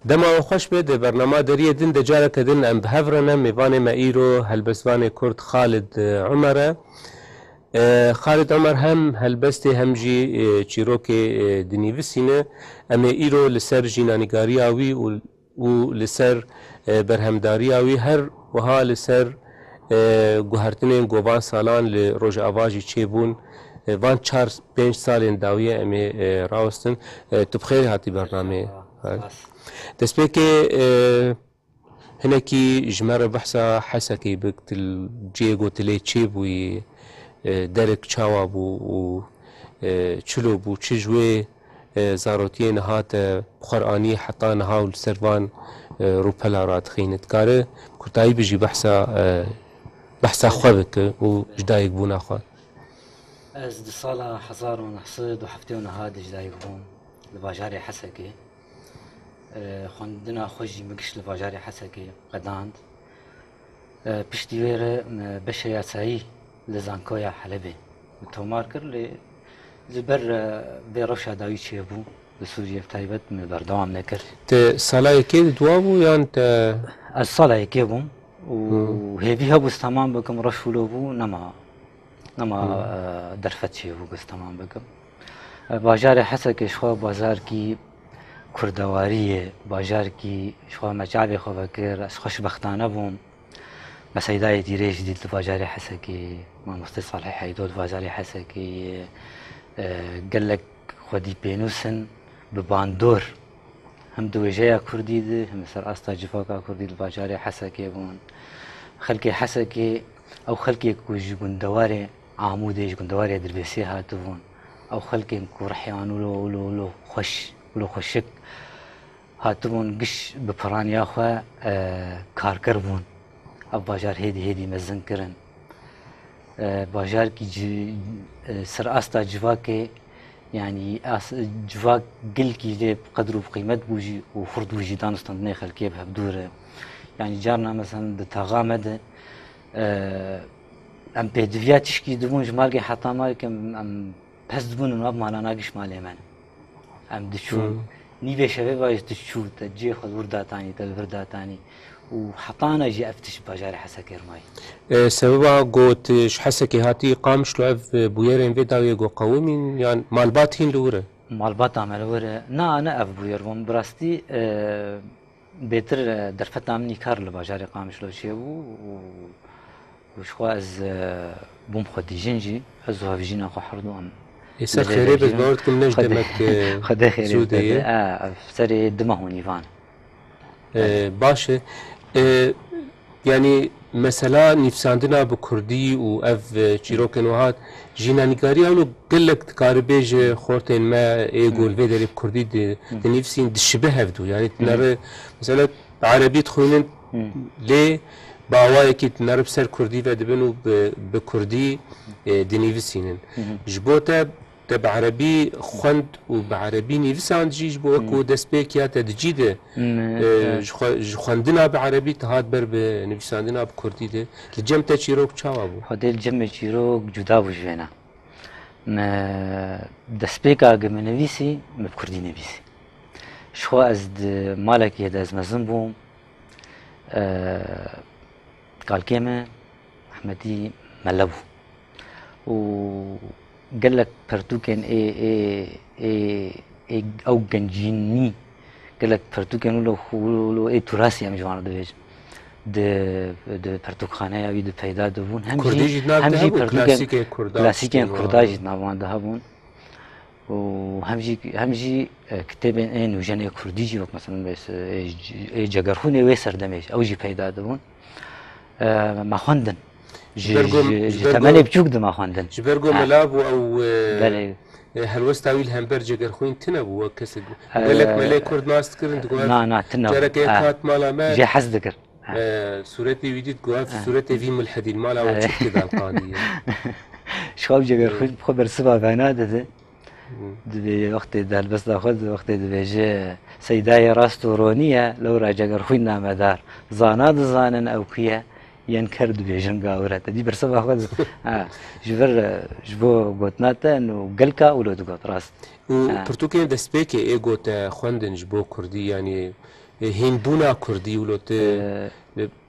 دما خوش به ده برنامه دریه دین دجاره کدین ام بهورنا میوان ما ایرو هلبسوان کرد خالد عمره. خالد عمر هم هلبستی هم جی چیروک دنیویسینه ام ایرو لسر جینانیگاری آوی و لسر برهمداری آوی هر وها لسر گوهرتنین گوان سالان لروج آواجی چه بون وان 4-5 سال داویه امی راوستن. تو بخیر هاتی برنامه دست که هناكي جمرة بحثا حسكي بكت الجيغو تلي تشيبوي درك تشاوابو و تشلوبو تشجوي زاروتين هات قرآني حتى نهاول سربان روبلا رات خينت كاره كرتاي بيجي بحثا خوابك و جدايك بونا خواه از دي سالا حزار ونحصد وحفتي ونهاد جدايك بون لباجاري حسكي خوندنا خوشی مگش لواجاری حسکی قداند پشتی ویره بشه یاسایی لزانکویا حلبه تومار کر لبر بیروش داوی چه بو لسوریه تایبت بردوام نکر. ت سالای کی دوابو یا انت؟ از سالای کی بوم و هیوی ها بس تمام بکم رشولو بو نما درفت چه بو بس تمام بکم. باجار حسکی شو بازار کی کردواریه باجار کی شو مجابی خو بکر از خوشبختانه بوم مسیدای دیریش دید باجار حسکی ما مختص صالح حیدود باجار حسکی قال لك خودی بینوسن بباندور هم دوجه کردی ده هم سر استا جفاکا کردی باجار حسکی بون خلقی حسکی او خلقی کوج گندواره عمودش گندواره دربسی هاتون او خلقی کورحیانو لو خوش ولو خوشک هاتبون قش بپرانیا خو کارگر بون اب باجار هیدی مزن کرن باجار کی سر استا جواکه يعني جواك قل كي لي بقدر وبقيمة بوجي وفرد وجي دانستان نخل كيف بدوره يعني جارنا مثلا دتغامد ام بيدفيات تشكي دبون جمالكي حتى مالك ام بس دبون ما بمالا ناقش مالي من ام دشون نيفي شباب بايش دشون تجي خذ ورداتاني تلفرداتاني وحطانا جي افتش باجاري حسكير ماي سببا قوت حسكي هاتي قام شلعف بويرين في داوية قو قومين يعني مالبات هين لورة مالبات عمل ورة أنا أف بوير بوم براستي بيتر درفت عمني كار لباجاري قام شلو شيء وشخوا از بوم خدي جنجي حزوها في جينا خو حردو ام يسا خيري بس باوردكم نجد دمك خده خيري سري دمه نيفان باشه يعني مثلا نفساندنا بكردي و اف چيروكن وهات جينانيكاري اولو قلك تكاربيج خورتين ما يقول في دري بكردي دي نفسين دشبه هفدو يعني تنر مثلا عربي تخوينن ليه باوای کی تنرب سر کردی و دبنو بکردی دنیویسینن جبوتا تب عربي خوند وبعربي نيفسان جيج بوكو دسبيك يا تدجيده خوندنا بعربي تهاد بر بنيفساندنا بكردي ده الجم تشيروك تشاوابو هذا الجم تشيروك جدا بجونا ما دسبيك اگ منويسي بكردي نويسي شو از مالك يد از مزنبو قال كيما احمدي ملبو و قال لك برتوكن اي او جنجيني قال لك برتوكن لو تراثي ام جوان دوج د برتوخانه يا د پیدا دبون همجي كلاسيكي كلاسيكي كرداج نابان دهبون وهمجي كتاب ان وجن كرديجي مثلا بس جگرخونه وسر دمش او جي پیدا دبون ما خوندن تمالي بجوك دما خواندن جبرقو ملابو او هلوستاويل همبرجر خوين تنبو وكسق قال لك ملاي كرد ناس تكرن تقول نا تنبو جركات مالا ما جي حس ذكر صورتي ويديت قوات صورتي في ملحدين مالا وشك كذا القاضي شباب جگر خوين بخبر سبا بنا ده دبي وقت دال بس داخل وقت دبي جي سيداي راستورونيه لو را جگر خوين نامدار زاناد زانن او كيا ينكرد بيجن قاورة تدي برسبة خذ جبو قوتناتا إنه قلكا ولو تقوت راس برتوكين دسبيكي إيه قوت خوندن جبو كردي يعني هینبونا کردی ولوت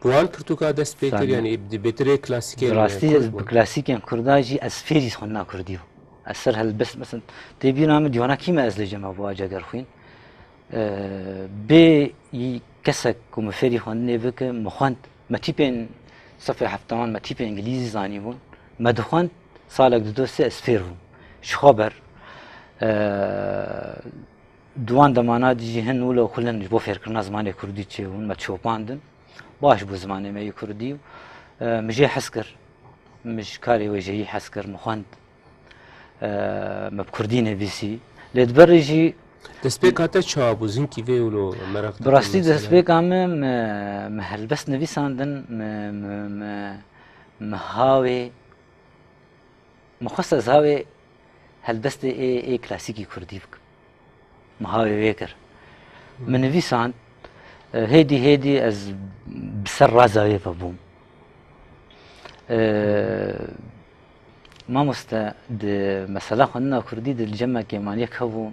بوان پرتوکا دست پیکر یعنی بهتره کلاسیک براستی کلاسیک کرداجی از فیریس خوننا کردیو اثر هل بس مثلا تبي نعمل ديوانا كيما ازل جمع بواجه قرخين بي كسك ومفري خونني بك مخوانت ما تيبين صفي حفتان ما تيبين انجليزي زانيبون ما دخوانت صالك دوسي اسفيرهم شو خبر دوان دمانا ديجي هن ولا كلن بو فكرنا زماني كردي تشي ما تشوباندن باش بو زماني ما يكردي مجي حسكر مش كاري وجهي حسكر مخوانت ما بكردينه بيسي لتبرجي دسبيك هاتا شابو زنكي فيولو مرافت براستي دسبيك عم هلبس نبي ساندن مهاوي مخصص هاوي هلبست اي كلاسيكي كردي بك مهاوي ويكر من نبي ساند هيدي از بسر رازاوي بابوم ما مستا مثلا خلنا كردي الجمع كمان يكهو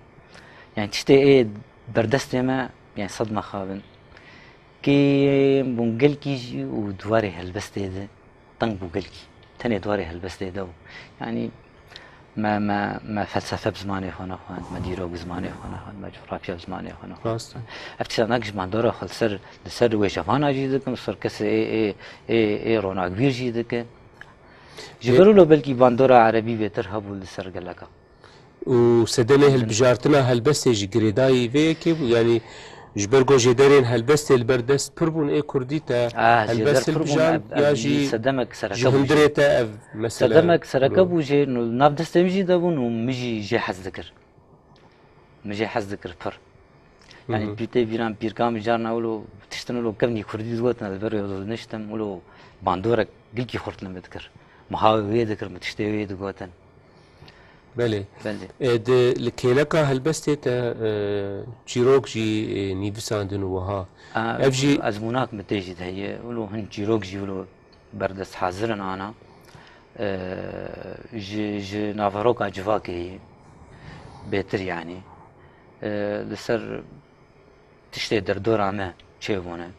يعني تشتي ايه بردستي ما يعني صدمة خابن كي بونجلكي ودواري هلبستي ده طنق بونجلكي تاني دواري هلبستي ده يعني ما فلسفة بزماني خوانا خوان ما ديرو بزماني خوانا خوان ما جغرافيا بزماني خوانا خوان افتسا ناقش ما دورا خل سر ويشافانا جيدكم سر كس ايه رونا كبير جيدك جبروا له بلكي باندورا عربي بيتر هبوا لسر قلقا وسدنه هالبجارتنا هالبستي جريداي فيكي يعني جبرجو جدارين هالبستي البردست بربون اي كرديتا هالبست البجار ياجي صدمك سركب جهندريتا مثلا صدمك سركب وجي ناف دستمجي دابون ومجي جي حز ذكر مجي حز ذكر بر يعني بيتي بيران بيركام جارنا ولو تشتنولو كمني كردي زوتنا البر نشتم ولو باندورا قلكي خرطنا بذكر محاوي ذكر متشتوي دقوتن بله الكيلكا هلبستي تا جيروك جي نيفساندن وها افجي ازموناك متجد هي ولو هن جيروك جي ولو بردست حاضرن انا جي نافروكا جواكي بيتر يعني لسر تشتي دردور عما تشيفونه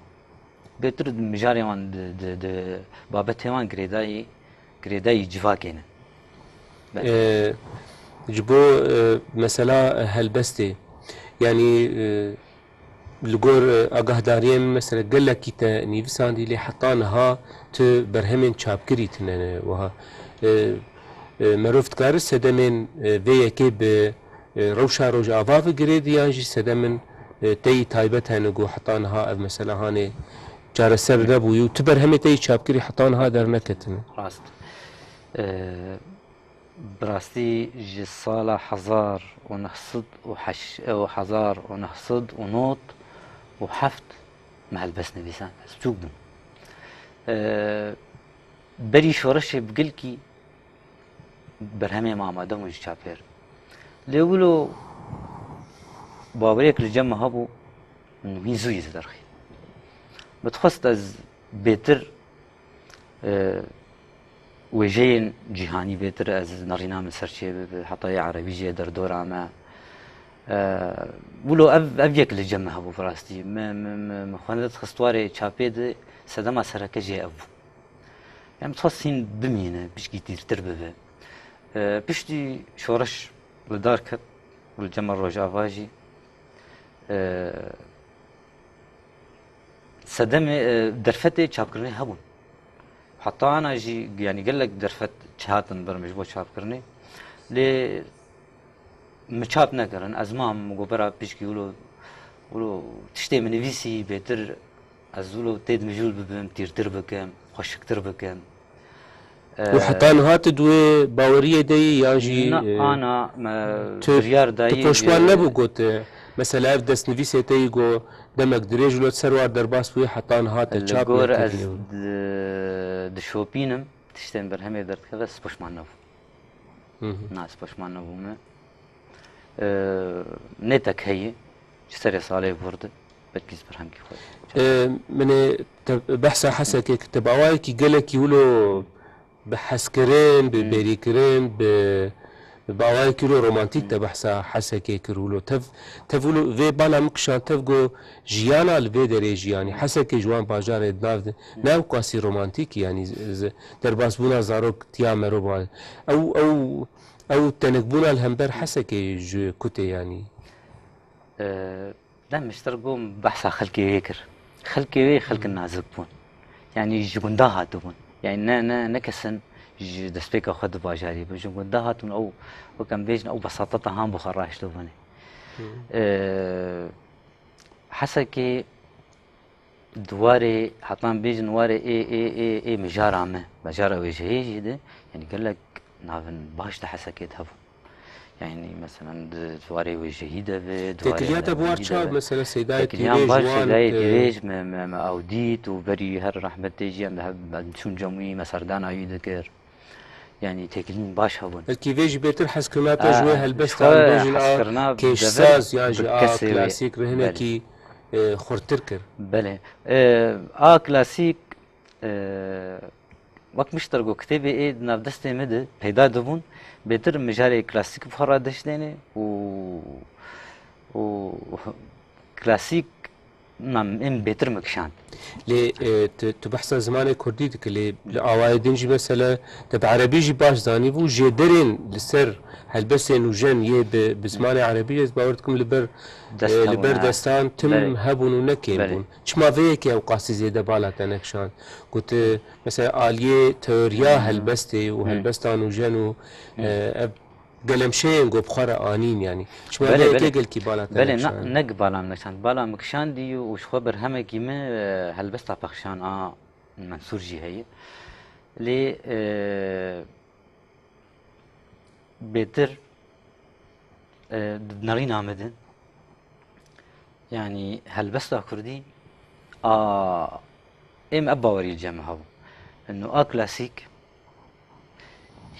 بيتر مجاري وان بابتي وان جريداي جواكينا جبو مثلا هلبستي يعني لقور اقهداريين مثلا قال لك كيتا نيفساندي اللي حطانها تبرهمن شابكري تنن وها مروفت كار سدمن في كيب روشا روج افاف جريد يانجي سدمن تي تايبتها نقو حطانها مثلا هاني جار السر نبو يو تبرهمي تي شابكري حطانها در نكتن راست براستي جي صالة حزار ونحصد وحزار ونحصد ونوط وحفت مع البسنة بيسان سجوبن بري شورش بقلكي برهمي ماما دمو جشابير ليقولوا بابريك الجمع هبو مين زوي تدرخي بتخصت از بيتر وجين جهاني بيتر از نرينا من سرشي حطايا عربي جي دردور عما ولو افيك للجمع هبو فراستي ما خواندت خستواري تشابيد سدما سركه جي ابو يعني تخصين بمينه بشكي تربه بشتي شورش لدارك والجمع روج افاجي سدم درفتي تشابكرني هبون حتى انا جي يعني قال لك درفت شهاتن برمج بو شاب كرني لي مشاب نكرن ازمام غبره بيشكي ولو تشتي من فيسي بيتر ازولو تيد مجول ببم تيرتر بكم خوشكتر بكم وحتى هات دوي باوريه دي ياجي انا ريار داي تكوشوان نبو قوت مثلا اف دست نفيسي تيجو دمك دريج لو تسروار درباس وي حتى هات تشاب الجور از دشوبينم تشتين برهمي درت كذا سبوشمان نبو ناس سبوشمان نبو ما نتك هي جسري صالح برد بتكيس برهم كي خود من بحث حسك كتب اواي كي قالك يقولوا بحسكرين ببريكرين باوای کیلو رومانتیک ده بحثا حسکه کرولو تفولو وی بالا مکشان تفگو جیانا لوی دره جیانی حسکه جوان باجار ناو قاسی رومانتیک یعنی در باسبونا زاروک تیامرو بال او تنقبونا الهمبر حسكي جو كوتي يعني لا مشترقوم بحث خلقي ويكر خلقي وي خلق النازك بون يعني جوندها هاتون يعني نكسن دسبيك خد باجاري بجوندها هاتون او وكان بيجن او بساطتها هم بخراش لوفني حسكي دواري حطان بيجن واري اي مجارة ما مجارة وجهي جدا يعني قال لك نافن باش تحسكي تهفو يعني مثلا دواري وجهيدة تكليات ابوار شاب مثلا سيداي تكليان باش سيداي تيريج ما اوديت وبري هر رحمة تيجي عند شون جمعي مسردان عيد ذكر يعني تكلين باش هون الكيفيج بيتر حس كما تجوي هالبس بيجن كيش ساز ياجي كلاسيك هنا كي خورتركر بله كلاسيك وقت مشتركو كتابي ايه نافدستي مده پیدا دبون بهتر مجاري كلاسيك بخرا دشتيني و كلاسيك ام بهتر مكشان لي تبحث زمان كردي دك اللي اوايدين جي مثلا تبع عربي جي باش زاني بو جدرين لسر هلبسين وجن يه بزمان عربي باورتكم لبر دستان تم هبون ونكيبون شما فيك او قاسي زيده بالا تنكشان قلت مثلا اليه توريا هلبستي وهلبستان وجن قلمشين قو بخارة آنين يعني شو ما بيك قل كي بالا بله نق بالا مكشان بالا مكشان دي وش خبر همه كيما هلبستا بخشان منصور جي هي لي بيتر نارين عمدن يعني هلبستا كردي ام اباوري الجامعة هو انه كلاسيك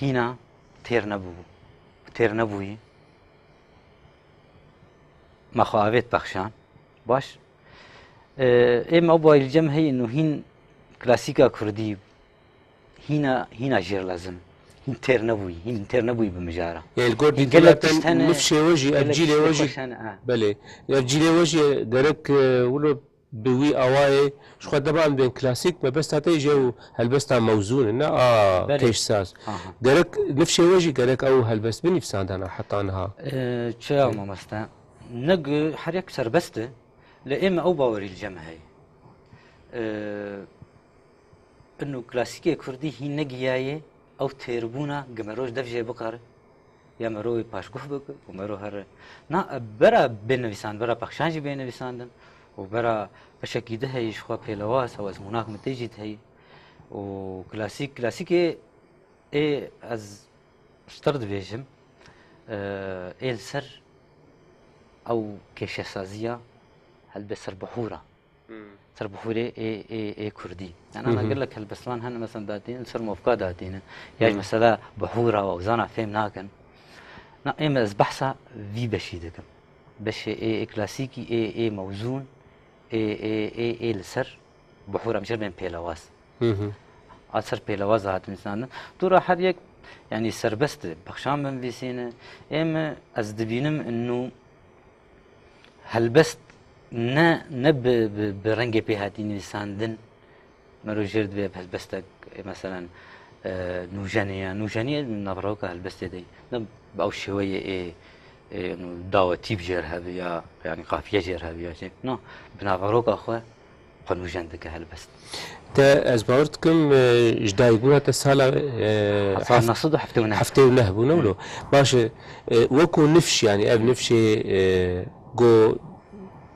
هنا تير نبو تير نبوي مخاوات بخشان باش ام ابو الجم هي انه هين كلاسيكا كردي هنا جير لازم هين تير نبوي بمجاره يعني الجورد دلتا نفشي وجهي ابجيلي وجهي بله ابجيلي وجهي درك ولو بوي اواي شو طبعا بين كلاسيك ما بس تيجي هلبستا موزون انه كيش ساز درك نفشي وجهي قالك او هلبس بني فساد انا حطانها تشاو ما مستا نق حريك سربسته لاما او باوري الجمع هي انه كلاسيكي كردي هي نقيايه او تيربونا قمروش دفجه بقر يا مروي باشكوف بك ومرو هر نا برا بين نويسان برا بخشانجي بين نويساندن وبرا بشكل ده هي شخوا بيلواس او ازموناك متجيت هي وكلاسيك ايه از اشترد بيجم ايه السر او كيشاسازيا هلبسر بحوره سر بحوره ايه كردي يعني انا اقول لك هالبسلان هن مثلا داتين سر موفقا داتين يعني مثلا بحوره وزانا فهم ناكن نا ايه از بحثا في بشيدكم بش ايه كلاسيكي ايه موزون ايه السر بحوره مش بين بيلواس اثر بيلواز هات انسان دورا حد يك يعني سربست بخشام من بيسينه ام از دبينم انه هلبست نب برنج بهاتين لساندن مرو جرد به هلبستك مثلا نوجانيه من نبروك هلبست دي نب او شويه ايه انه داوة تيب جيرها بيا يعني قافيه جيرها بيا شيء نو بنافروك اخو قنو جندك هلبست تا از باورتكم جدايقونا تسالا صار نصد حفتي ونهبونا ولو باشه وكو نفش يعني اب نفشي جو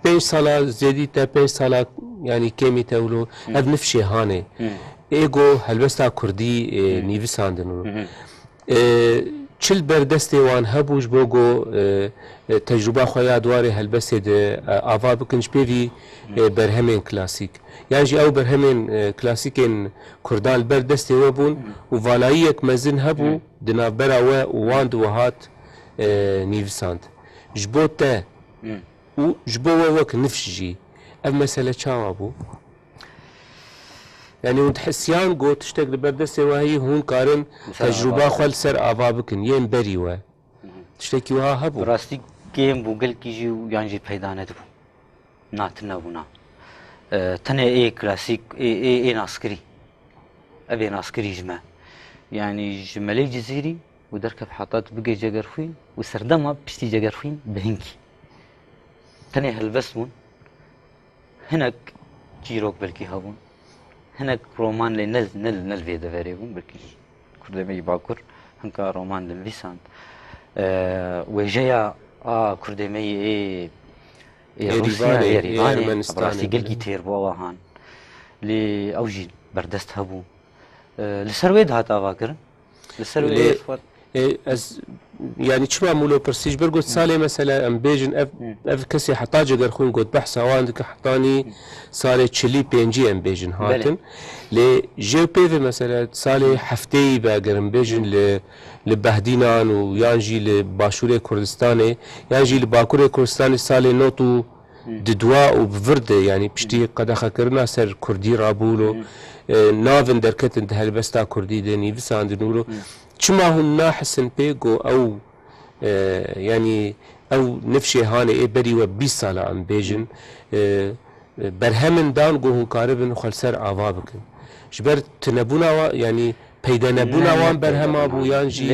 5 سالا زيدي تا 5 سالا يعني كيمي تولو اب نفشي هاني ايجو هلبستا كردي نيفيساندن چل بردستی وان هبوش بوگو تجربه خویا دواره هلبسته ده آوا بکنش بیوی برهمین کلاسیک یعنی او برهمین کلاسیکین کردان بردستی وبون و والاییت مزن هبو دناف برا و واند و هات نیوساند جبو تا و جبو وک نفشجی اف مسئله چاوا بو يعني وتحسيان قو تشتغل بردسته وهي هون كارن تجربة خل سر آوا بكن ين بري تشتێکی وها هەبوو بڕاستی گێم بوو گەلکیژی و یانجی پەیدانەت بوو ناتن نەبوونا تەنێ ئێ کلاسیک ئێ ناسکری ئەبێ ناسکری ژمە یعنی ژمەلەی جزیری و دەرکەب حاتات بگەی جەگەرخوین و سەردەما پشتی جەگەرخوین بهنگی تەنێ هەلبەست بوون هەنێک چیرۆک بەلکی هەبوون هەنێک ڕۆمان لێ نەلوێ دەڤێرێ بوون بەلکی کوردەمەی باکوور هەنکە ڕۆمان دەنویسان وێژەیە کوردەمەی ڕاستی گەلکی تێر بووەوە هاان لێ ئەوژی بەردەست هەبوو لەسەر وێ هاتاواکردن لەسەر ینی چما مولۆ پرسیش بەرگوت ساڵێ مەسەلا ئەم بێژن ئەف کەسی حتا جەگەرخوون گوت بەحساوان دکە حتانی ساڵێ چلی پێنجی ئەم بێژن هاتن لێ ژێو پێوێ مەسەلا ساڵێ هەفتەی باگەرم بێژن لە بەهدینان و یانژی لە باشوورێ کوردستانê یانژی لە باکوورێ کوردستانی ساڵێ نۆت و ددوا و بڤردە ینی پشتی قەدەخەکردنا سەر کوردی ڕابوون و ناڤن دەرکەتن هەلبەستا کوردی دەنیڤساندن و چما هون ناحسن پێگۆ ئەو ینی ئەو نفشێ هاانێ ئێ بەریوە 20 ساڵە ئەم بێژن بەرهەمن دان گۆ هوکارە بن و خەلسەر ئاوا بکن ji ber tunebûnawa yanî peyda nebûna wan berhema bû yan jî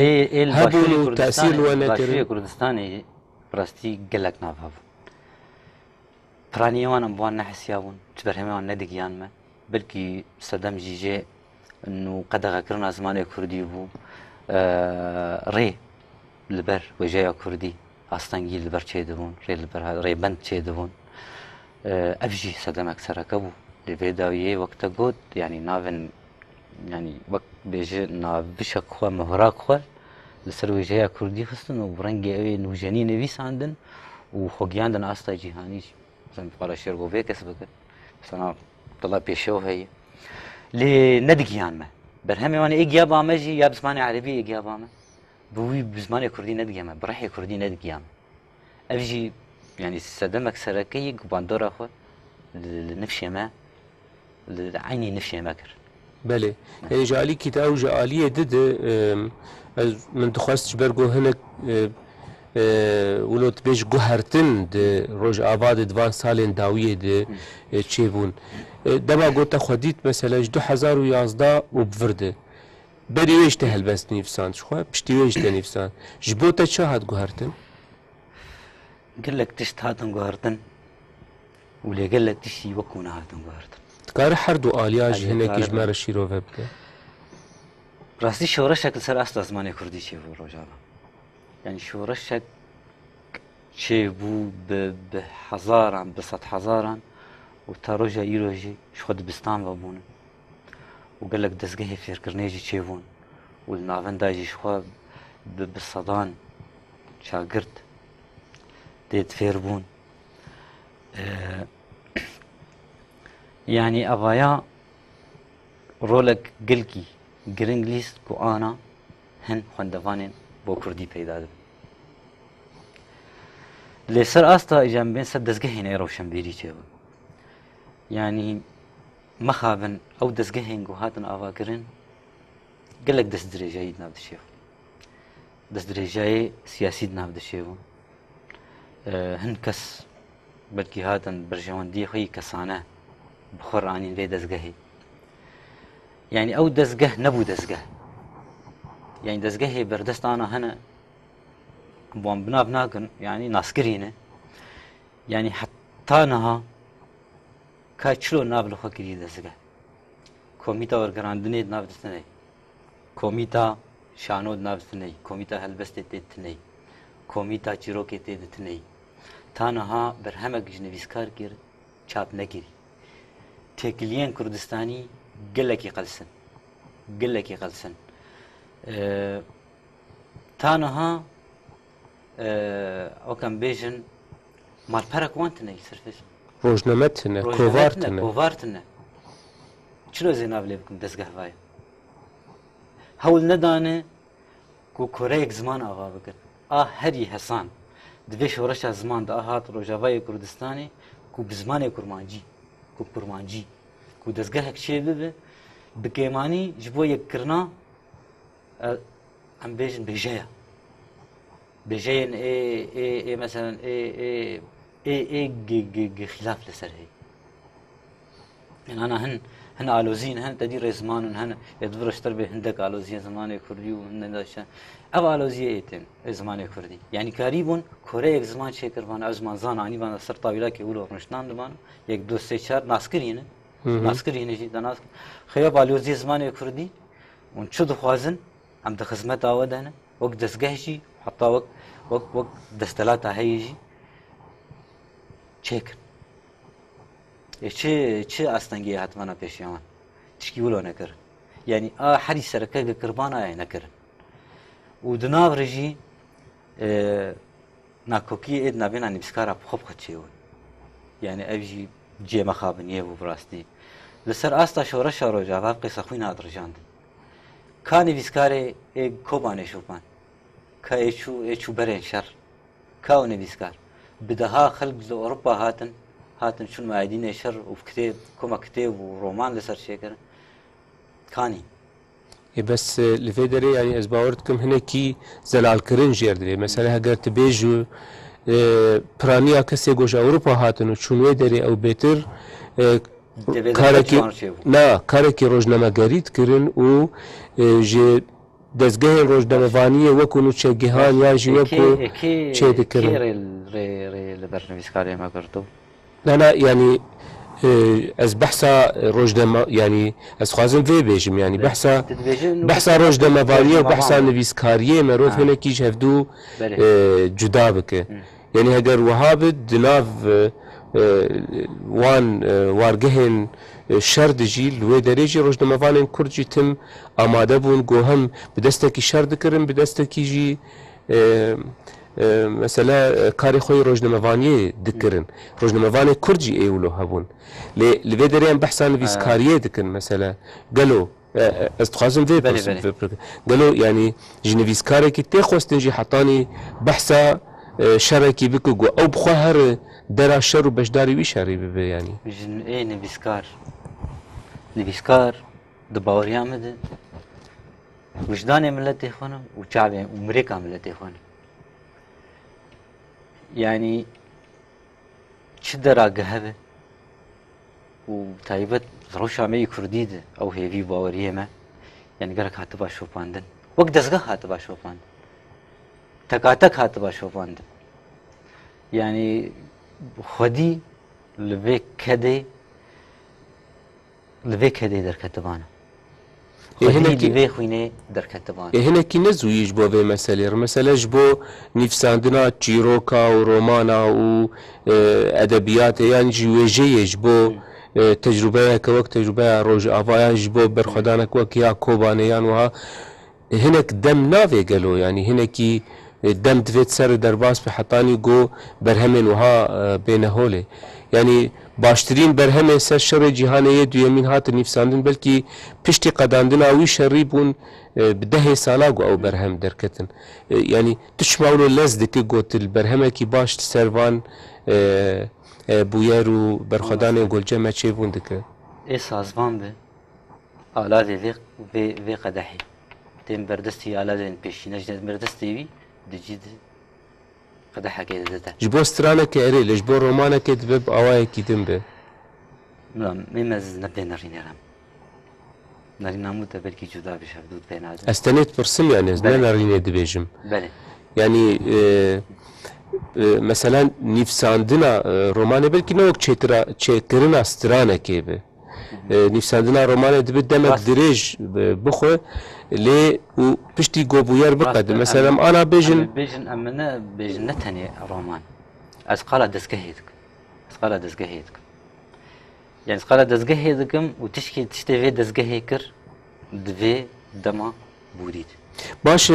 hebûn û tesîr we nekirin Kurdistanê rastî gelek nav hebû Piraniyê wan em bi wan nehesiya bûn ji berhemê wan nedigiyan me belkî sedem jî jê nû qedexekirina zimanê Kurdî bû rê li ber wêjeya Kurdî astengî li ber çêdibûn rêbend çêdibûn ev jî sedemek sereke bû li vê dawiyê wekte got yanî navên yanî wek bêje navbişek xwe mihrak xwe li ser wêjeya Kurdî xistin û bi rengê ew ê nûjenî nivîsandin û xwe giyandin asta cîhanî qara şêrgovê kes bikir sana dila pêşew heye lê nedigiyan me berhemê wan ê giya me jî ya bi zimanê erebî ê giya me bi wî bi zimanê Kurdî nedigiya me bi rehê Kurdî nedigiya me ev jî yanî sedemek serekeyî gubandora xwe li nifşê me li eynî nifşê me kir belê yani ji alî kî te ew ji aliyê dide ez min dixwast ji ber got hinek wilo dibêj guhertin di rojava di divan salên dawiyê de çêbûn dema got te xwe dît mesela ji 2011 û bivirdi berî wê ji te helbest nivîsand ji xwe piştî wê ji te nivîsand ji bo te çi hat guhertin gelek tişt hatin guhertin û lê gelek tiştî wekû nehatin guhertin dikare her du aliya ji hinekî ji me re şîrove bike rastî şoreşek li ser asta zimanê Kurdî çêbû rojava yani şoreşek çêbû bi hezaran bi sed hezaran û ta roja îro jî ji xwe dibistan vebûnin û gelek dezgehê fêrkirinê jî çêbûn û li navenda jî ji xwe bi sedan şagird dê fêrbûn yani evaya rolek gelkî giring lîst ku ana hin xwendevanên bo Kurdî peyda dibin lê ser asta ecembên ser dezgehên ê rewşenbîrî çêbûn yani mexabin ew dezgehên ku hatin avakirin gelek destdirêjayî nav dişêbûn destdirêjayê siyasî nav dişêbûn hin kes belkî hatin berjewendiyê xwe yî kesane bi xwe ranîn vê dezgehê yani ew dezgeh nebû dezgeh yani dezgehê berdest ana hene wan binav nakin yani naskirî ne yani heta niha ka çilo nav li xwe kirî dezgeh komîta wergerandinê nav ditinê komîta şanod nav ditinê komîta helbestê tê ditinê komîta çîrokê tê ditinê ta niha berhemek ji nivîskar kir çap nekirî têkiliyên Kurdistanî gelekî qelsin ta niha ew em bêjin malperek wan tune sirfê rojname tune kovar tune çilo zê nav lê bikim dezgeh vaye hewl nedane ku koreyek ziman ava bikin a herî hesan divê şoreşa ziman de a hat Rojavayê Kurdistanê ku bi zimanê kurmancî ku dezgehek çê bibe bi kêmanî ji bo yekkirina em bêjin bêjeya بجين اي مثلا اي خلاف لسر هي يعني انا هن الوزين هن تدير زمان هن يدبرش تربي هندك الوزيه زمان كردي وهن داشا او الوزيه ايتن زمان كردي يعني قريبون كوريك زمان شكر بان زمان زان اني بان سر طاوله كي ولو رشتان دمان يك دو سه چار ناسكرين ناسكرين جي دناس خياب الوزيه زمان كردي ون شو دخوازن عم خدمت اودانه وقت دسگهشي حتى وقت دستلاته هيجي چک چه استنگی حتما پیشیان تشکی ولو نکر یعنی هری سرکه قربان آیا نکر و دناو رجی ناکوکی اید نبین انی بسکارا خوب خدشیون یعنی اوجی جی مخابنیه و براستی لسر آستا شورش رو جواب قصه خوین هات رجاند کانی بسکاره کوبانه شوپان که ایچو برین شر کاونه بسکار بدها خلق لأوروبا هاتن شو المعادين شر وكتاب كما كتاب ورومان لسر شكر كاني بس لفيدري يعني ازباورتكم هنا كي زلال كرين جيردري مثلا هاگر تبيجو برانيا كسي گوش اوروبا هاتن وشونوي دري او بيتر كاركي روجنامه گريت كرن و جي دزگاه روزنامه‌وانی وکونو چه گهان یا جیوکو چه دکرن ری لبرنامه‌نویسکاری ما کردو نه يعني از بحثا روزنامه يعني از خوازم في بيجم يعني بحثا روزنامه‌وانی و بحثا نویسکاری مروف هنا كيش هفدو جدا بك يعني هگر وهابد دناف وان وارگهن شرد جی لوی درجه روزنامه‌وانین کردی تم آماده بون گوهم بدستکی شرد کرن بدستکی جی مثلا کاری خوی روزنامه‌وانی دکرن روزنامه‌وانی کردی ایولو هبون لوی دریم بحثان ویسکاریه دکن مثلا قالوا استخازم في قالوا يعني جنويسكاري كي تخوستن جي حطاني بحثا شركي بكو او بخوهر درا شر وبشداري ويشاري ببي يعني ايه نبيسكار دباوريا مد وجداني ملتي خونا وشعبي ومريكا ملتي خونا يعني شدرا قهبه وتايبت روش عمي كرديد او هيفي باوريا ما يعني قالك هاتبا شوفاندن وقت دزغه هاتبا شوفاندن تكاتك هاتبا شوفاندن يعني خودي لبيك كدي در كتبانه خودي لبيك خوينه در كتبانه هنا كي نزويج بو في مسألة جبو نفساندنا تشيروكا ورومانا و ادبيات يعني جويجي جبو تجربه كوك تجربه روج افايان جبو برخدانك وكيا كوبانيان وها هناك دم نافي قالوا يعني هناك دم دفيت سر درباس بحطاني جو برهمن وها بين هولي يعني باشترين برهمه سر شر جهانيه دويمين هات نفساندن بلكي پشتي قداندنا وي شريبون بدهي سالاغو او برهم دركتن يعني تشمعوا لزدك قوت البرهمه كي باش سرفان بويرو برخداني قول جمع چيبون دك اي سازمان به آلاد في قدحي تم بردستي آلاد بيشينج بردستي بي دجيد قدحة كده دتا جبو سترانا كأري لجبو رومانا كدبب أواي كيدم به لا ميمز نبدأ نرين يرام نرين نموت بلكي جدا بشهدود بين هذا استنيت برسم يعني زنا نرين دبيجم بله يعني مثلا نفساندنا رومانا بلكي نوك تشكرنا سترانا كيبه نفساندنا رومانا دبت دمك دريج بخو لي وبشتي جوبوير بقد مثلا انا بيجن امنا بيجن نتني رومان اسقاله دسكهيدك يعني اسقاله دسكهيدكم وتشكي تشتي دسكهيكر دفي دما بوريد باش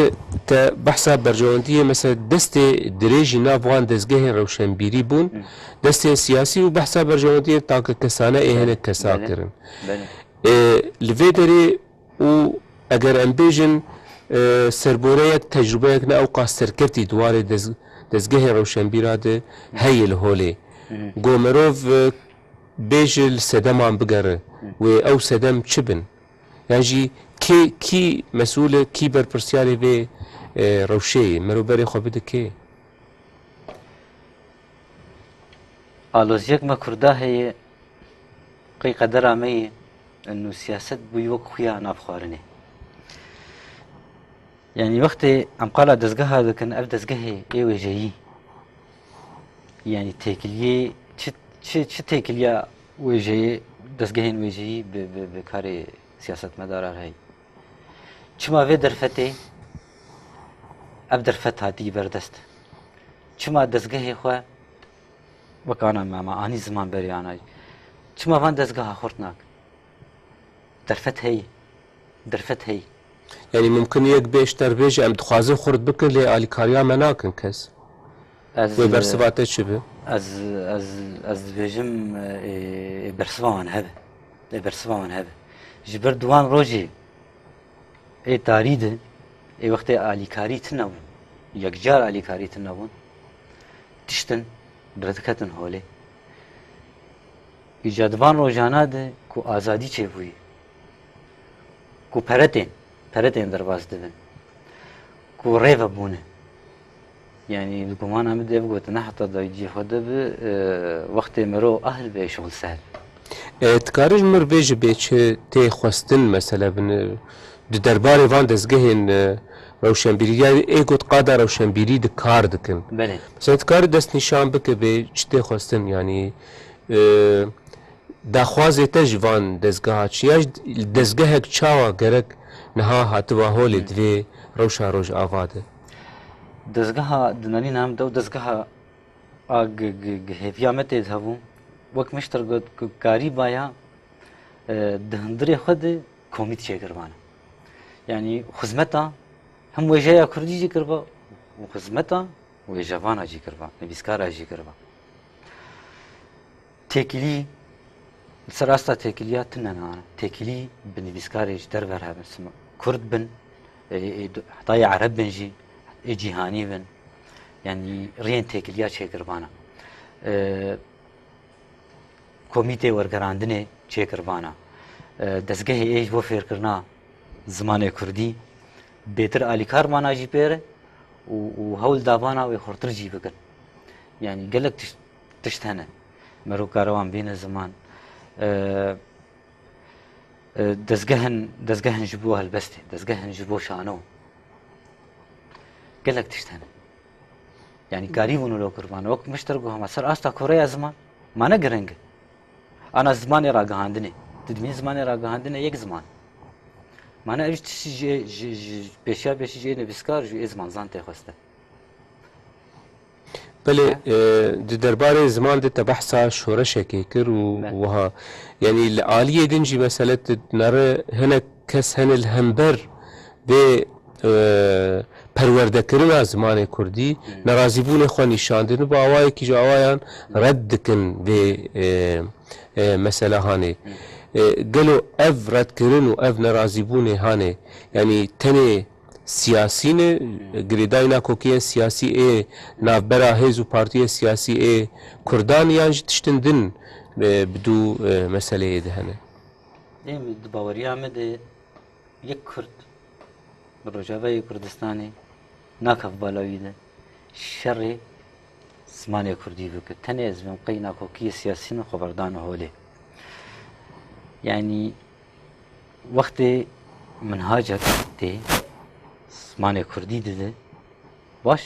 تا بحثا برجوانتيه مثلا دستي دريجي نافوان دسكهي روشنبيري بون دستي سياسي وبحثا برجوانتيه تاك كسانه هنا كساكرن لفيدري و اگر ام بیجن سربوره تجربه نه او قاسترکتی دواره دزگه روشنبیراده هیل هولی گومروف بیجل سدم عم بگره و او سدم چبن يعني کی مسئول کی برپرسیاری و روشي مرو بري خو بدكي آلوزيك ما كردا هي قي قدر عمي انه سياسة بيوك خويا نافخارني يعني وقت ام قال دزقها هذا كان اب دزقها اي وجهي يعني تيكليه شي تيكليه وجهي دزقهن وجهي بكاري سياسة مدار هاي چما في درفتي اب درفت هاتي بردست چما دزقه خو وكانا ما اني زمان بري انا چما فان دزقه خورتناك درفت هي يعني ممكن يك بيشتر بيجي ام دخوازن خورد بكن لي الكاريا مناكن كس وي برسبات شبه از بيجم برسوان هذا جبر دوان روجي اي تاريد اي وقت اليكاري تنو يكجار اليكاري تنو تشتن بردكتن هولي ایجادوان روزانه ده کو آزادی چه بوی کو پرتين درباز دبن کو ریو بونه يعني بگمان هم ده بگوت نه حتی دایجی خود به وقت مرو اهل به شغل سهل تكارج مر بيج بيتش تي خوستن مثلا بن درباري وان دزگهن روشنبيري يعني اي قد قادر روشنبيري د کار دکن بله مثلا تكار دست نشان بك به چته خوستن يعني داخوازه تجوان دزگاه چیاج دزگاه چاوا گرک نها هاتوا هول دوی روشا روج آواده دزگاه دنانی نام دو دزگاه اگ هفیامت هبو وقت مشتر قد کاری بایا دهندری خود کمیت چه کربانه يعني خدمتها هم وجايا كردي جي كربا وخدمتها وجافانا جي كربا نبيسكارا جي كربا تكلي سراستا تكليات تنانا تكلي بنبيسكارا جي دربرها بس كرد بن حتى عرب بن جي جيهاني بن يعني رين تكليات شي كربانا كوميتي ورگراندنه چه کربانا دزگه ایج بو فیر کرنا زمان کردی بهتر آلیکار مانا جی پیره و هول دابانا و خورتر جی بکن يعني قالك تشتهنه مرو كاروان بين الزمان دزگهن جبوها البستي دزگهن جبو شانو قالك تشتهنه يعني قريبون لو قربان وقت مشتركوا هم سر استا كوريا زمان ما نقرنج انا زماني راغاندني تدمين زماني راغاندني يك زمان ما انا ايش جي بيشا جي نبسكار جي زمان زانتي خوسته بله درباره زمان ده تبحثا شورش كيكر وها يعني العاليه دنجي مساله نرى هنا كس هن الهمبر به پروردکرنا زمان کردی نرازیبون خو نشاندن با اوای کی جوایان رد کن به مسئله هانه قالوا اف رد کرن و اف نرازیبون هانه يعني تنه سياسيين غريداينا كوكيا سياسي اي نابرا هيزو بارتي سياسي اي كردان يانج تشتندن بدو مسألة دهنه ديم دباوريا مد يك كرد بالرجاوي كردستاني ناكف بالاويده شر زماني كردي بك تنيز من قينا كوكيا سياسيين خبردان هولي يعني وقت منهاجك تي زماني كردي دده باش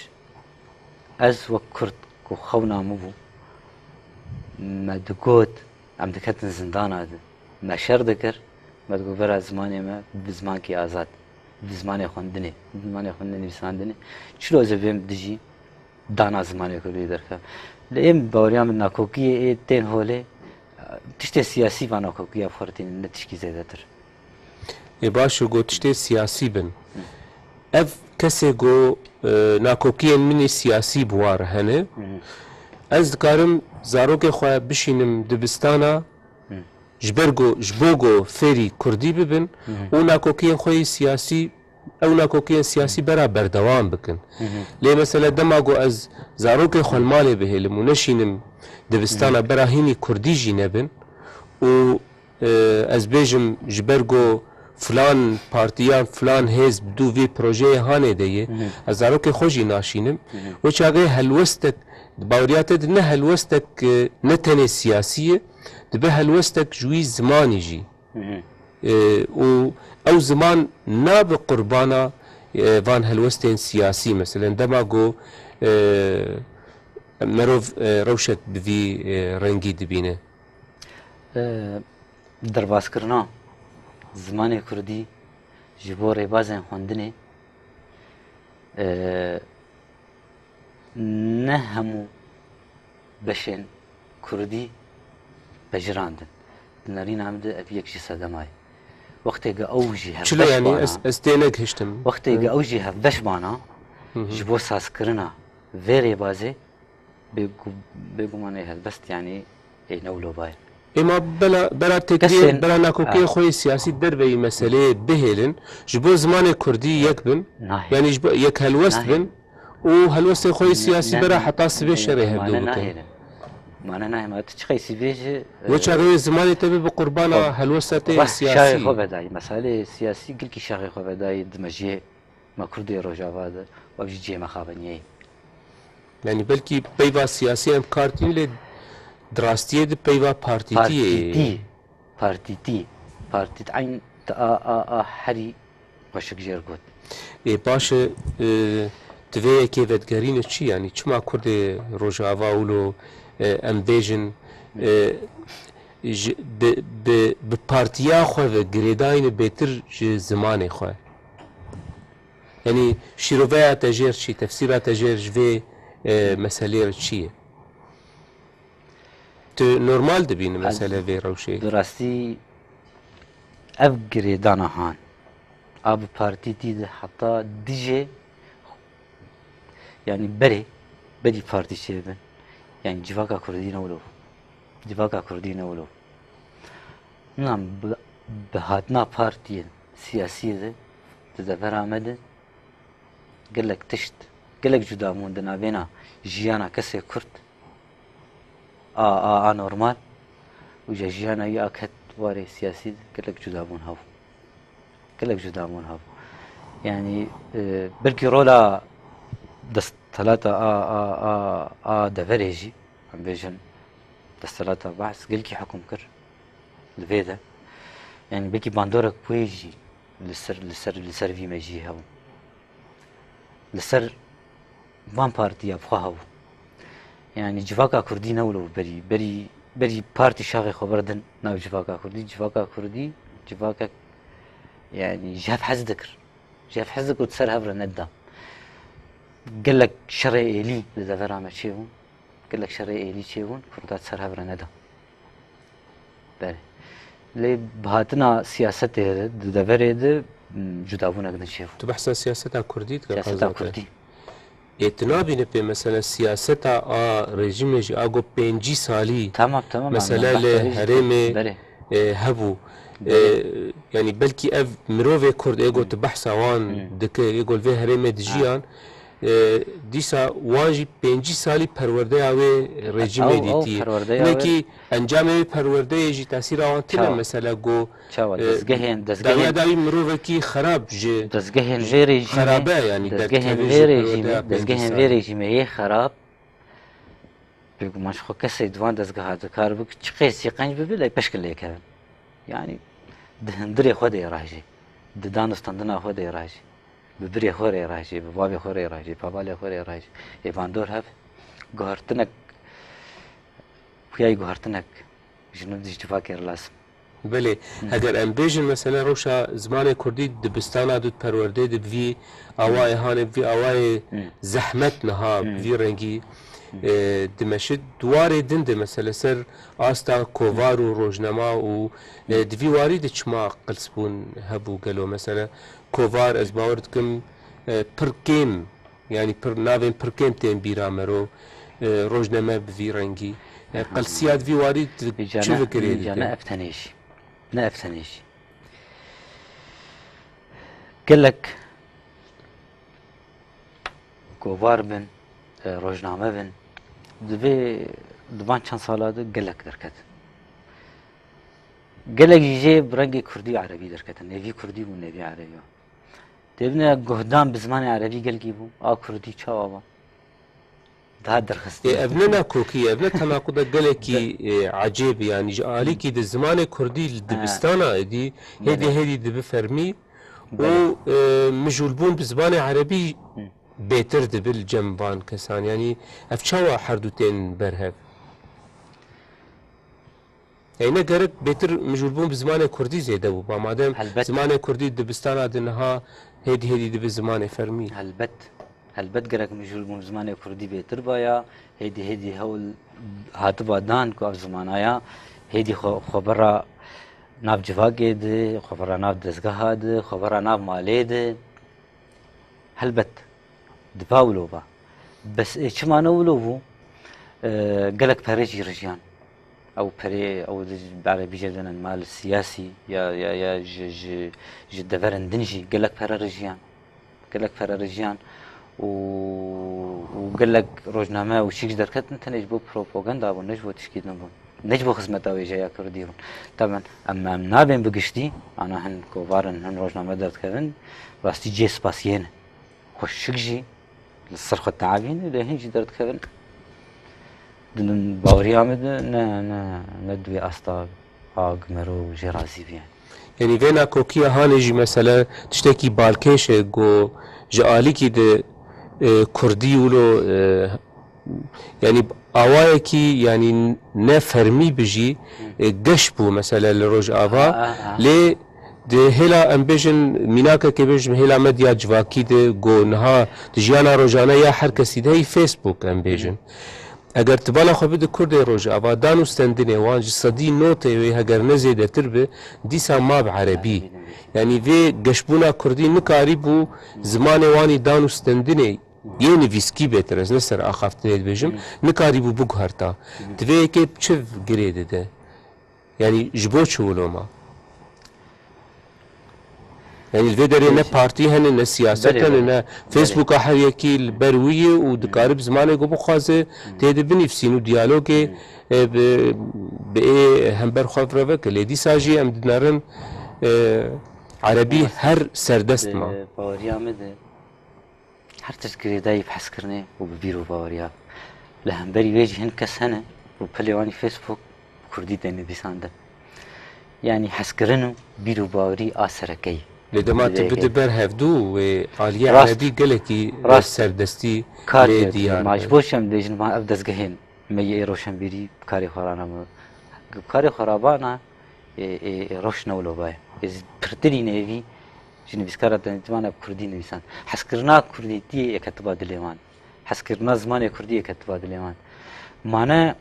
از وك كرد كو خونا مبو ما دقوت عم دكتن زندان هذا ما شر ذكر ما تقول برا زماني ما بزمان كي آزاد بزماني خوندني بساندني شلو إذا بيم دجي دانا زماني كردي دركا لأم باوريا من ناكوكية إيه تين هولي تشتي سياسي فانا كوكية بخورتين نتشكي زيادتر باشو قو تشتي سياسي بن اف کسی گو ناکوکیان منی سیاسی بوار هنه از دکارم زاروک خواه بشینم دبستانا جبوگو فری کردی ببن و ناکوکیان خواه سیاسی او ناکوکیان سیاسی برا بردوام بکن لی مثلا دماغو از زاروک خواه المالی بهلم و نشینم دبستانا برا هینی کردی جی نبن و از بیجم جبرگو فلان پارتیان فلان حزب دو وی پروژه هانه دیه از که خوشی ناشینم و چاگه هلوستک باوریاتت نه هلوستک نه تنه سیاسیه دبه هلوستک جوی زمانی جی و او زمان ناب قربانا وان هلوستين سياسي مثلا دما جو مروف روشت بفي رنگي دبينه درباس کرنا زمان کردی جبو ریبازن خوندنه نه همو بشن کردی بجراندن نارين عمد ابي يكشي صدماي وقتی که اوجی هف چلو یعنی استینک هشتم وقتی که اوجی هف بشبانا جبو ساس کرنا ویری بازه بگو منه هست بس يعني نولو باي اما بلا تکریر بلا ناکوکی خوی سیاسی در به مسئله بهلن جبو زمان کردی یک بن یعنی جبو یک هلوست بن و هلوست خوی سیاسی برا حتی سوی شره هبدو بکن معنى ما تشخي سيفيج وشاغي زمان تبي بقربانا هلوسته سياسي شاغي خو بداي مسألة سياسي قل كي شاغي خو بداي دمجيه ما كردي روجافاد وبجي جي ما خابنيه يعني بلكي بيوا سياسي ام كارتين ل دراستيه د بيوا بارتيتي عين حري وشك جيرغوت اي باش تبي كيفت غارين تشي يعني چما كردي روجافا ولو ام بيجن ببارتيا خو و گريداين بيتر زماني خو يعني شيروفيا تجير شي تفسيرها تجير جوي مسألة شيء نورمال دبين مسألة في روشي دراستي اف گريدانا هان اب بارتي دي حتى ديجي يعني بري بارتي شيبن يعني جواكا كردي نولو نعم بهاتنا بارتي سياسية تدبر عمد قال لك تشت قال لك جدا موندنا بينا جيانا كسي كرد نورمال وجا جيانا ياكت واري سياسي قال لك جدا مون هاو يعني بلكي رولا دست ثلاثة دفريجي عم بيجن دست ثلاثة بحث قلكي حكم كر الفيدا يعني بلكي باندورك بويجي لسر في مجي هاو لسر وان بارتي ابخاو يعني جواكا كردي نولو بري بارتي شاغي خبردن ناو جواكا كردي جواكا يعني جاف حزدك وتسر هبر ندام قال لك شرعي إلي لذا ما تشيفون قال لك شرعي إلي تشيفون كردات سر هبر ندام بله لي بهاتنا سياسته دفريد جدابون اقدر نشوف تبحث سياستها كردية كردي اتنابي نبي مثلا سياستها رژیم جي اگو 5 سالي تمام مثلا لهرمي هبو يعني بلكي اف مروفي كرد ايجو تبحث وان دك ايجو في هرمي دجيان دیسا وانجی 5 سالی پرورده اوی رژیم دیتی نکی انجام پرورده جی تاثیر آن تله مثلا گو دزگهن داوی مروه کی خراب جه دزگهن وی رژیم خرابه یعنی دزگهن وی رژیم یه خراب بگو ماش خو کسی دوان دزگه هات کار بک چقیس یقنج ببی پشکل لیکن یعنی دهندری خود راجی دانستندنا خود راجی ببري خوري راجي ببابي خوري راجي بابالي خوري راجي يفاندور هف غهرتنك وياي غهرتنك جنوب دي تفكر لازم بله اگر ام بیژن مثلا روشا زمان کردی دبستانا دود پرورده دب وی اوای هانه وی اوای زحمت نها وی رنگی دمشد دواره دنده مثلا سر آستا کووار و روزنما و دوی واری دچما قلسبون هبو گلو مثلا کووار از باورد کم پرکیم يعني پر نافين پرکیم تیم بیرامرو روزنما بوی رنگی قلسيات في وارد شو فكري جانا افتنيش قال لك كوفار بن روزنامه بن دبي دبان چند ساله ده قال لك دركت قالك يجي برنجي كردي وعربي دركتن نبي كردي ونبي عربي تبنا جهدان بزمان عربي قال جيبو كردي شوابا ده درخستي ابننا كوكي ابن تناقض قالكي عجيب يعني جالي كي الزمان كردي الدبستانا دي هدي دبفرمي و مجولبون بزمان عربي بيتر دبل جنبان كسان يعني افشاوا حردوتين برهف يعني قرب بيتر مجولبون بزمان كردي زيدا وبا مادام زمان كردي دبستانا دنها هدي دب زمان فرمي هلبت قرق مجولبون زمان كردي بيتر بايا هدي هول هاتبا دان كو زمانايا هدي خبره ناف جواگه ده خبره ناف دزگاه ده خبره ناف مالی ده هلبت دباولو با بس چه معنی ولو بو قالك بريجي رجيان او بري او عربي جدا المال السياسي يا ج دفرن دنجي قالك فرا رجيان وقالك روجنامه وشيك دركت انت نجبو بروباغندا ابو نجبو تشكيد نجبو خدمت او جايا كرديون طبعا اما نابين بقشتي انا هن كوفارن هن روجنامه درت كذن راستي جي سباسيين خوشك جي للصرخ التعابين اللي هنجي درت كذن دلن باوري عمد ندوي أسطاب مرو جرازي بيان يعني فينا كوكيا هانجي مثلا تشتكي بالكيش جو جاليكي ده كردي ولو يعني آوايكي يعني نفرمي بجي قشبو مثلا لروج آبا لي ده هلا امبيجن ميناكا كبيج هلا مديا جواكي ده جو نها تجيانا روجانا يا حركسي ده فيسبوك امبيجن اگر تبالا خو بده کرد روج اوا دانو ستندنه وانج صدی نوت وی هگر نزیده تربه دیسا ما بعربی يعني في قشبونا كردي نكاري بو زمان واني دانو ستندنه يعني فيسكي بيترز نسر اخافتني بيجم نكاري بو بوغهرتا تفي كي تشف جريد ده يعني جبو شولوما يعني الفيدري نه بارتي هن نه سياسة نه فيسبوك هر يكي البروية ودقارب زمانه قبو خازه تهدي بنفسينو ديالوجي بإيه همبر خفرة كلي دي ساجي ام دنارن عربي هر سردست ما باوريا مده هر تذكري دايب حسكرني وببيرو باوريا لهمبري ويجي هن كس هنا وبليواني فيسبوك كردي ديني بيسانده يعني حسكرنو بيرو باوري آسركي لدما تبدأ برهفدو وعالية عربي قلكي سردستي كاري ماجبوشم ديجن ما أبدز جهين مي روشن بيري بكاري خرانا بكاري خرابانا روشنا ولو باي إز برتري نبي جن بيسكارة تنتمانا بكردي نبيسان حسكرنا كردي تي كتبا دليمان حسكرنا زمان كردي كتبا دليمان معناه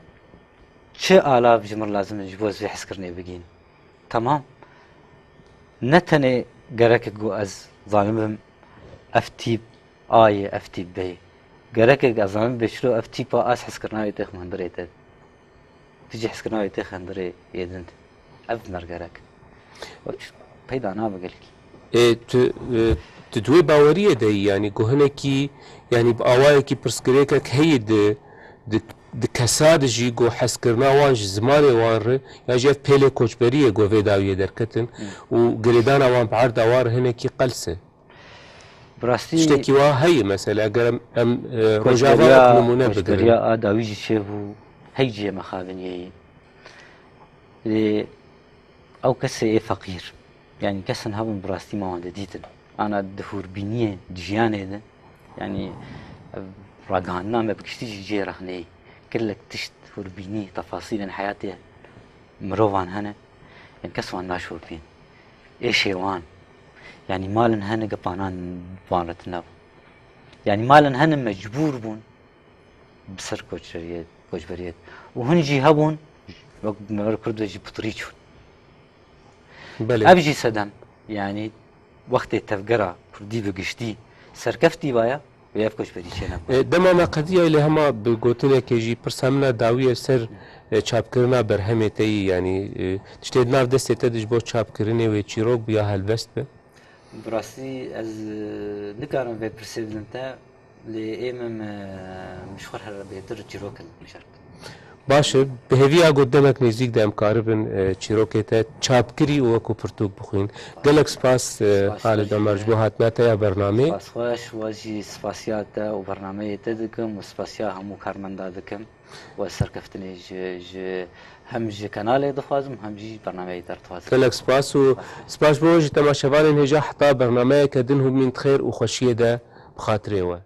چه آلاف جمر لازم نجبوز في حسكرني بجين تمام نتني قرك جو از ظالمهم افتيب افتيب بي قرك از ظالم بشلو افتيب اس حسكرنا يتخ مندريت تجي حسكرنا يتخ مندري يدنت افمر قرك بيدا انا بقولك تدوي باوريه دي يعني كهنكي يعني باوايكي برسكريكك هيد د کساد جی گو حسکرنا وانج زمانی وان ر یا جف پیله کوچبریه گو ویداویه درکتن و گریدان وان بعرض وار هنا کی قلسه براستی اشتكي هي مثلا اگر ام رجاوا نمونه بگره کوچبریا داویج شبو هيجي مخابنيه او كسي فقير يعني كسن هبن براستي ما عند ديتن انا دهور بينيه دجيانه ده يعني راغانا ما بكشتي جي رخني كلك تشت وربيني تفاصيل حياتي مروان هنا يعني كسوان ناشور بين ايش وان يعني مالن هنا قبانان بانتنا يعني مالن هنا مجبور بون بسر كوچبريت وهنجي هبون ما كردو جي بطريچ بله ابجي سدم يعني وقت تفقرا كردي بقشتي سركفتي بايا وياف كوچبريچ دما ما قضيه اللي هما بگوتنه كيجي برسامنا داويه سر چاپکرنا برهمتی يعني تشتید ناف دسته تدش بو چاپکرنه و چیروک بیا هلوست به براسي از نكارن في برسيبنتا لإمام مشوار هلا بيدر چیروک مشارك باشه بهویا قدامك نزيك ده امكاربن تشيروكيتا تشابكري وكو برتوك بخوين قالك سباس خالد عمر جبوهات ماتا يا برنامج سپاس خوش واجی سپاسیات و برنامه تدکم و سپاسیا همو کارمندا دکم و سرکفتنی هم جی کانال دخوازم هم جی برنامه در توازم قالك سباس و سباس بوجي تماشاوان هجا حتى برنامج كدنهم من خير وخشيه ده بخاطري